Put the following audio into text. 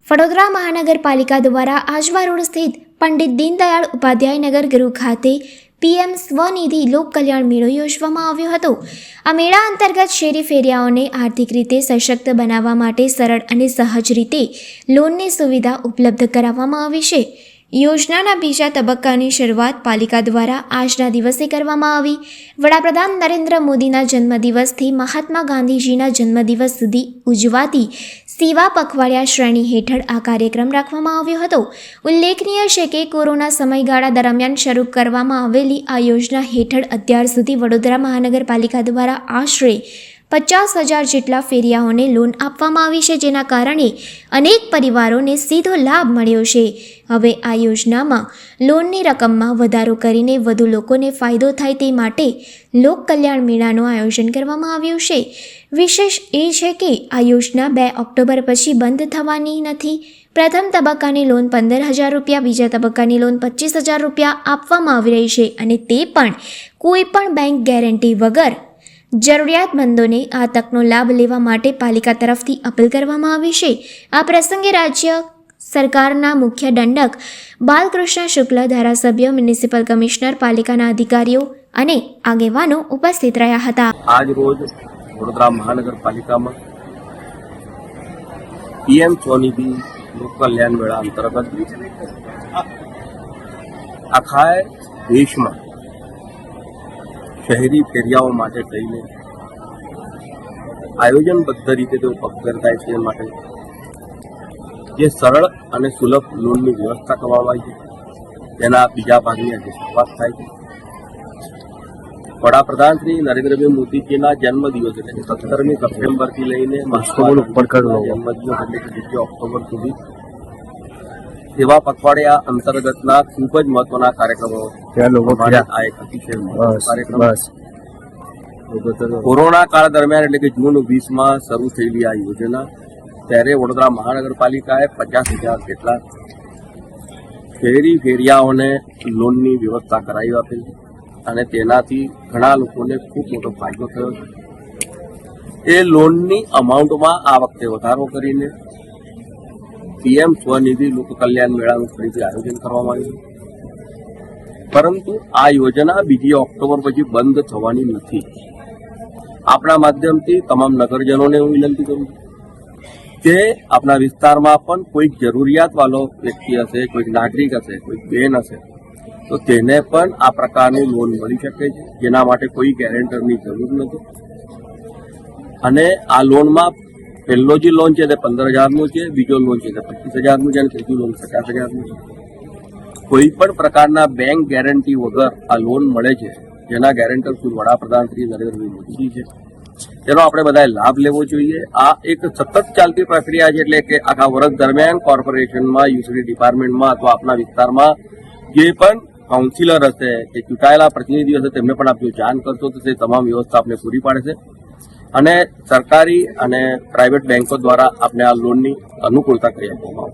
વડોદરા મહાનગરપાલિકા દ્વારા આજવા રોડ સ્થિત પંડિત દીનદયાળ ઉપાધ્યાય નગર ગૃહ ખાતે પીએમ સ્વનિધિ લોક કલ્યાણ મેળો યોજવામાં આવ્યો હતો। આ મેળા અંતર્ગત શેરી ફેરિયાઓને આર્થિક રીતે સશક્ત બનાવવા માટે સરળ અને સહજ રીતે લોનની સુવિધા ઉપલબ્ધ કરાવવામાં આવી છે। યોજનાના બીજા તબક્કાની શરૂઆત પાલિકા દ્વારા આજના દિવસે કરવામાં આવી। વડાપ્રધાન નરેન્દ્ર મોદીના જન્મદિવસથી મહાત્મા ગાંધીજીના જન્મદિવસ સુધી ઉજવાતી સેવા પખવાડિયા શ્રેણી હેઠળ આ કાર્યક્રમ રાખવામાં આવ્યો હતો। ઉલ્લેખનીય છે કે કોરોના સમયગાળા દરમિયાન શરૂ કરવામાં આવેલી આ યોજના હેઠળ અત્યાર સુધી વડોદરા મહાનગરપાલિકા દ્વારા આશરે 50,000 જેટલા ફેરિયાઓને લોન આપવામાં આવી છે, જેના કારણે અનેક પરિવારોને સીધો લાભ મળ્યો છે। હવે આ યોજનામાં લોનની રકમમાં વધારો કરીને વધુ લોકોને ફાયદો થાય તે માટે લોક કલ્યાણ મેળાનું આયોજન કરવામાં આવ્યું છે। વિશેષ એ છે કે આ યોજના 2 ઓક્ટોબર પછી બંધ થવાની નથી। પ્રથમ તબક્કાની લોન 15,000 રૂપિયા, બીજા તબક્કાની લોન 25,000 રૂપિયા આપવામાં આવી રહી છે, અને તે પણ કોઈ પણ બેંક ગેરંટી વગર। જરૂરિયાતમંદોને આ તકનો લાભ લેવા માટે પાલિકા તરફથી અપીલ કરવામાં આવી છે। આ પ્રસંગે રાજ્ય સરકારના મુખ્ય દંડક બાલકૃષ્ણ શુક્લ, ધારાસભ્ય, મ્યુનિસિપલ કમિશનર, પાલિકાના અધિકારીઓ અને આગેવાનો ઉપસ્થિત રહ્યા હતા। આજ રોજ વડોદરા મહાનગરપાલિકામાં પીએમ સ્વનિધિ લોક કલ્યાણ મેળા અંતર્ગત આખા દેશમાં શહેરી ફેરિયાઓ માટે થઈને આયોજનબદ્ધ રીતે તેઓ પગ કરતા છે, એ માટે જે સરળ અને સુલભ લોનની વ્યવસ્થા કરવામાં આવી છે, તેના બીજા ભાગની આજે શરૂઆત થાય છે। વડાપ્રધાન શ્રી નરેન્દ્રભાઈ મોદીજીના જન્મદિવસ એટલે કે 17મી સપ્ટેમ્બરથી લઈને જન્મદિવસ એટલે કે 2 ઓક્ટોબર સુધી સેવા પખવાડિયા અંતર્ગતના ખૂબ જ મહત્વના કાર્યક્રમો આ એક અતિશય કાર્યક્રમ। કોરોના કાળ દરમિયાન એટલે કે જૂન 20માં શરૂ થયેલી આ યોજના, ત્યારે વડોદરા મહાનગરપાલિકાએ 50,000 જેટલા શહેરી ફેરિયાઓને લોનની વ્યવસ્થા કરાવી આપેલ, અને તેનાથી ઘણા લોકોને ખૂબ મોટો ફાયદો થયો છે। એ લોનની અમાઉન્ટમાં આ વખતે વધારો કરીને પીએમ સ્વનિધિ લોક કલ્યાણ મેળાનું ફરીથી આયોજન કરવામાં આવ્યું, પરંતુ આ યોજના 2 ઓક્ટોબર પછી બંધ થવાની નથી। આપણા માધ્યમથી તમામ નગરજનોને હું વિનંતી કરું છું કે આપણા વિસ્તારમાં પણ કોઈક જરૂરિયાત વાળો વ્યક્તિ હશે, કોઈક નાગરિક હશે, કોઈક બેન હશે, તો તેને પણ આ પ્રકારની લોન મળી શકે છે, જેના માટે કોઈ ગેરેન્ટરની જરૂર નથી। અને આ લોનમાં પહેલો જે લોન છે તે 15,000નું છે, બીજો લોન છે તે 25,000નું છે, અને ત્રીજું લોન 50,000નું છે। કોઈ પણ પ્રકારના બેંક ગેરંટી વગર આ લોન મળે છે, જેના ગેરેન્ટર ખુદ વડાપ્રધાન શ્રી નરેન્દ્રભાઈ મોદીજી છે। તેનો આપણે બધાએ લાભ લેવો જોઈએ। આ એક સતત ચાલતી પ્રક્રિયા છે, એટલે કે આખા વર્ષ દરમિયાન કોર્પોરેશનમાં, યુટિલિટી ડિપાર્ટમેન્ટમાં અથવા આપણા વિસ્તારમાં જે પણ કાઉન્સિલર હશે કે ચૂંટાયેલા પ્રતિનિધિ હશે, તેમને પણ આપ જો જાણ કરશો તો તે તમામ વ્યવસ્થા આપને પૂરી પાડશે, અને સરકારી અને પ્રાઇવેટ બેંકો દ્વારા આપને આ લોનની અનુકૂળતા કરી આપવામાં આવશે।